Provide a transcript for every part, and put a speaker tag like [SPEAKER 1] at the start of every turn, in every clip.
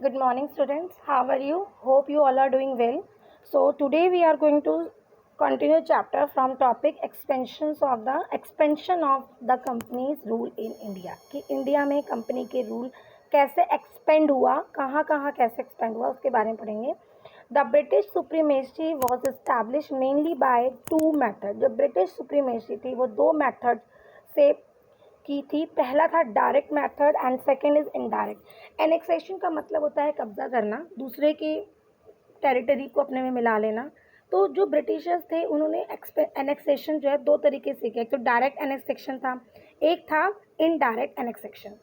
[SPEAKER 1] Good morning, students. How are you? Hope you all are doing well. So today we are going to continue chapter from topic expansion of the company's rule in India. कि India में company के rule कैसे expand हुआ, कहाँ कहाँ कैसे expand हुआ, उसके बारे में पढ़ेंगे. The British supremacy was establish mainly by two method. जो ब्रिटिश सुप्रीमेसी थी वो दो मैथड से की थी. पहला था direct method and second is indirect. Annexation का मतलब होता है कब्जा करना, दूसरे के टेरिटरी को अपने में मिला लेना. तो जो ब्रिटिशर्स थे उन्होंने एनेक्सेशन जो है दो तरीके से किया. एक तो डायरेक्ट एनेक्सेशन था, एक था indirect annexation.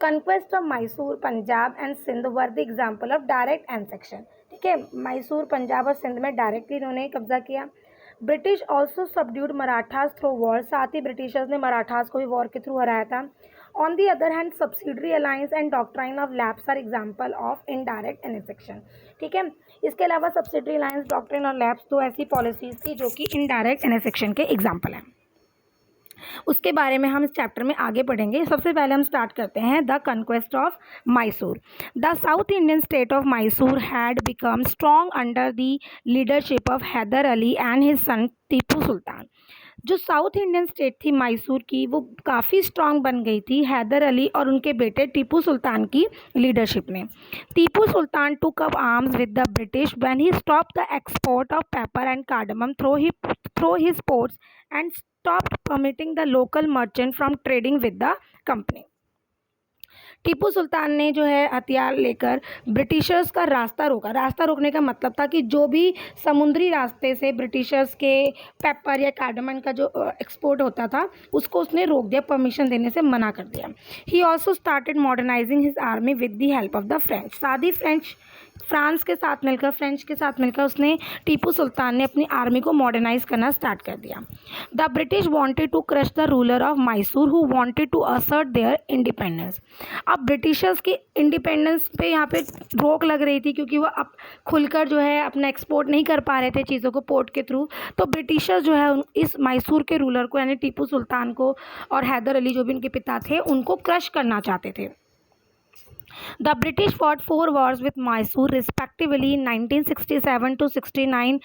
[SPEAKER 1] Conquest of Mysore, Punjab and Sindh were the example of direct annexation. ठीक है, मैसूर, पंजाब और सिंध में डायरेक्टली इन्होंने कब्जा किया. British also subdued Marathas through war. साथ ही ब्रिटिशर्स ने मराठास को भी वॉर के थ्रू हराया था. On the other hand subsidiary alliance and doctrine of lapse are example of indirect annexation. ठीक है, इसके अलावा सब्सिडरी अलायंस, डॉक्ट्राइन और लैप्स दो ऐसी पॉलिसीज थी जो कि इनडायरेक्ट एनेक्सेशन के एग्जाम्पल हैं. उसके बारे में हम इस चैप्टर में आगे पढ़ेंगे. सबसे पहले हम स्टार्ट करते हैं the conquest of Mysore. The south Indian state of Mysore had become strong under the leadership of Hyder Ali and his son Tipu Sultan. जो साउथ इंडियन स्टेट थी मैसूर की, वो काफ़ी स्ट्रांग बन गई थी हैदर अली और उनके बेटे टीपू सुल्तान की लीडरशिप में. Tipu Sultan took up arms with the British when he stop the export of pepper and cardamom through his ports and stopped permitting the local merchant from trading with the company. Tipu Sultan ने जो है हथियार लेकर ब्रिटिशर्स का रास्ता रोका. रास्ता रोकने का मतलब था कि जो भी समुद्री रास्ते से ब्रिटिशर्स के पेपर या कार्डमम का जो एक्सपोर्ट होता था उसको उसने रोक दिया, परमिशन देने से मना कर दिया. He also started modernising his army with the help of the French. साथ ही फ्रांस के साथ मिलकर उसने टीपू सुल्तान ने अपनी आर्मी को मॉडर्नाइज करना स्टार्ट कर दिया. The British wanted to crush the ruler of Mysore who wanted to assert their independence. अब ब्रिटिशर्स की इंडिपेंडेंस पे यहाँ पे रोक लग रही थी क्योंकि वो अब खुलकर जो है अपना एक्सपोर्ट नहीं कर पा रहे थे चीज़ों को पोर्ट के थ्रू. तो ब्रिटिशर्स जो है इस मैसूर के रूलर को यानी टीपू सुल्तान को और हैदर अली जो भी उनके पिता थे उनको क्रश करना चाहते थे. The British fought 4 wars with Mysore respectively in 1767 to 69,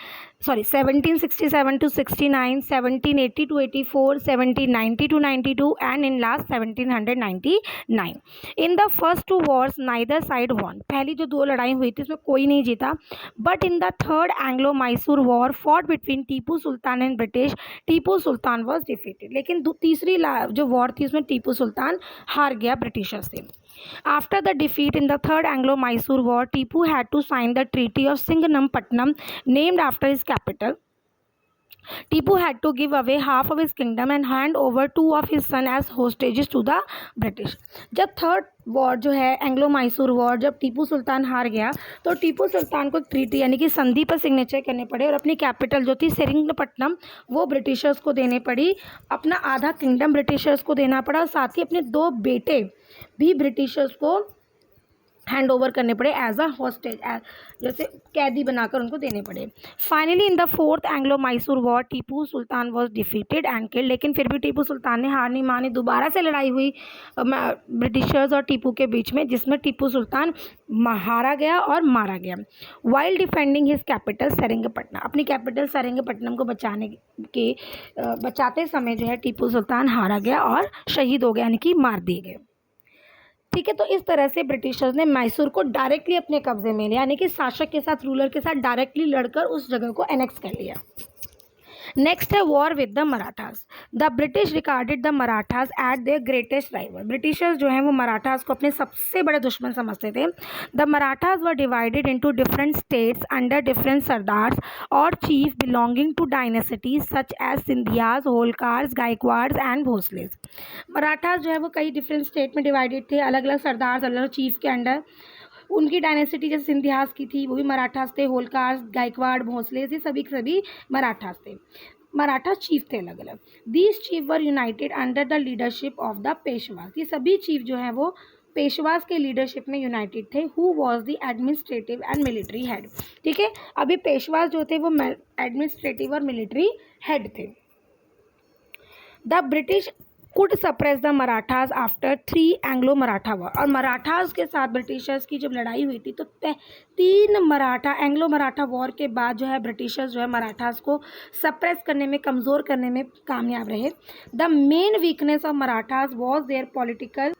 [SPEAKER 1] 1780 to 84, 1790 to 92 and in last 1799. In the first 2 wars neither side won. पहली जो दो लड़ाई हुई थी उसमें कोई नहीं जीता. But in the third Anglo-Mysore war fought between Tipu Sultan and British, Tipu Sultan was defeated. लेकिन तीसरी जो वॉर थी उसमें टीपू सुल्तान हार गया ब्रिटिशर्स से. After the defeat in the Third Anglo-Mysore War, Tipu had to sign the Treaty of Singanampatnam, named after his capital. Tipu had to give away half of his kingdom and hand over 2 of his sons as hostages to the British. जब third war जो है Anglo Mysore war, जब टीपू सुल्तान हार गया तो टीपू सुल्तान को treaty यानी कि संधि पर सिग्नेचर करने पड़े और अपनी कैपिटल जो थी सेरिंगपट्टनम वो ब्रिटिशर्स को देने पड़ी. अपना आधा किंगडम ब्रिटिशर्स को देना पड़ा और साथ ही अपने 2 बेटे भी ब्रिटिशर्स को हैंड ओवर करने पड़े एज अ हॉस्टेज, जैसे कैदी बनाकर उनको देने पड़े. Finally in the fourth Anglo Mysore war Tipu Sultan was defeated and killed. लेकिन फिर भी टीपू सुल्तान ने हार नहीं मानी. दोबारा से लड़ाई हुई ब्रिटिशर्स और टीपू के बीच में, जिसमें टीपू सुल्तान हारा गया और मारा गया. While defending his capital Seringapatam. अपनी कैपिटल सेरिंगपट्टनम को बचाते समय जो है टीपू सुल्तान हारा गया और शहीद हो गया यानी कि मार दिए गए. ठीक है, तो इस तरह से ब्रिटिशर्स ने मैसूर को डायरेक्टली अपने कब्जे में लिया यानी कि शासक के साथ, रूलर के साथ डायरेक्टली लड़कर उस जगह को एनेक्स कर लिया. नेक्स्ट है war with the Marathas. The British regarded the Marathas eight there greatest rival. Britishers जो हैं वो मराठास को अपने सबसे बड़े दुश्मन समझते थे. The Marathas were divided into different states under different sardars और chief belonging to dynasties such as Scindias, Holkars, Gaekwads and Bhonsles. Marathas जो है वो कई डिफरेंट स्टेट में डिवाइडेड थे, अलग अलग सरदार, अलग अलग चीफ के अंडर. उनकी डायनेसिटी जैसे सिंधियास की थी वो भी मराठास थे, होलकार्स, गायकवाड़, भोसले, ये सभी मराठास थे. मराठा चीफ थे अलग अलग. These chief were United under the leadership of the Peshwas. ये सभी चीफ जो हैं वो पेशवास के लीडरशिप में यूनाइटेड थे. Who was the administrative and military head. ठीक है, अभी पेशवास जो थे वो एडमिनिस्ट्रेटिव और मिलिट्री हेड थे. The British could suppress the Marathas after 3 Anglo Maratha war. और मराठास के साथ ब्रिटिशर्स की जब लड़ाई हुई थी तो 3 मराठा एंग्लो मराठा वॉर के बाद जो है ब्रिटिशर्स जो है मराठास को सप्रेस करने में, कमज़ोर करने में कामयाब रहे। The main weakness of Marathas was there political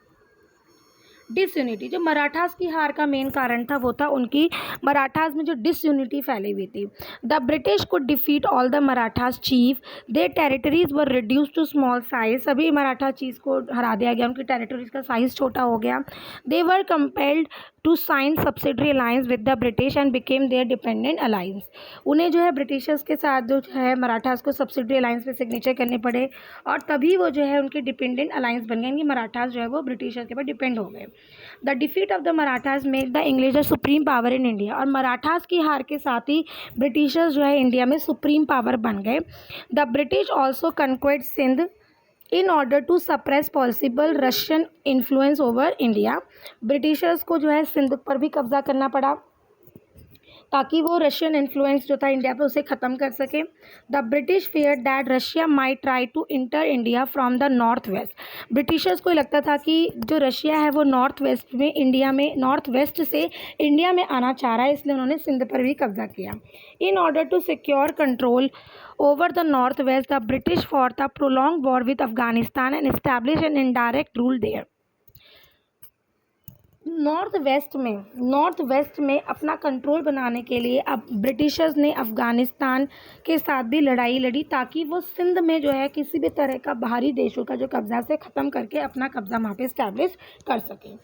[SPEAKER 1] disunity. जो मराठास की हार का मेन कारण था वो था उनकी मराठास में जो डिसयूनिटी फैली हुई थी। The British could defeat all the Marathas chief, their territories were reduce to small size. सभी मराठा चीज़ को हरा दिया गया, उनकी टेरिटरीज का साइज छोटा हो गया। They were compelled to sign subsidiary alliance with the British and became their dependent alliance. उन्हें जो है ब्रिटिशर्स के साथ जो है मराठास को सब्सिडरी अलायंस पे सिग्नेचर करने पड़े और तभी वो जो है उनके डिपेंडेंट अलायंस बन गए, यानी मराठास जो है वो ब्रिटिशर्स के ऊपर डिपेंड हो गए। The defeat of the Marathas made the English the supreme power in India. और मराठास की हार के साथ ही ब्रिटिशर्स जो है इंडिया में सुप्रीम पावर बन गए। The British also conquered Sindh in order to suppress possible Russian influence over India. Britishers को जो है सिंध पर भी कब्जा करना पड़ा ताकि वो रशियन इन्फ्लुएंस जो था इंडिया पे उसे ख़त्म कर सके। The British fear that Russia might try to enter India from the north west. Britishers को लगता था कि जो रशिया है वो नॉर्थ वेस्ट में इंडिया में नॉर्थ वेस्ट से इंडिया में आना चाह रहा है, इसलिए उन्होंने सिंध पर भी कब्जा किया। In order to secure control over the north west the British for the prolong war with Afghanistan and establish an indirect rule there. North west में अपना कंट्रोल बनाने के लिए अब ब्रिटिशर्स ने अफ़गानिस्तान के साथ भी लड़ाई लड़ी ताकि वो सिंध में जो है किसी भी तरह का बाहरी देशों का जो कब्ज़ा से ख़त्म करके अपना कब्ज़ा वहाँ पे इस्टेब्लिश कर सकें।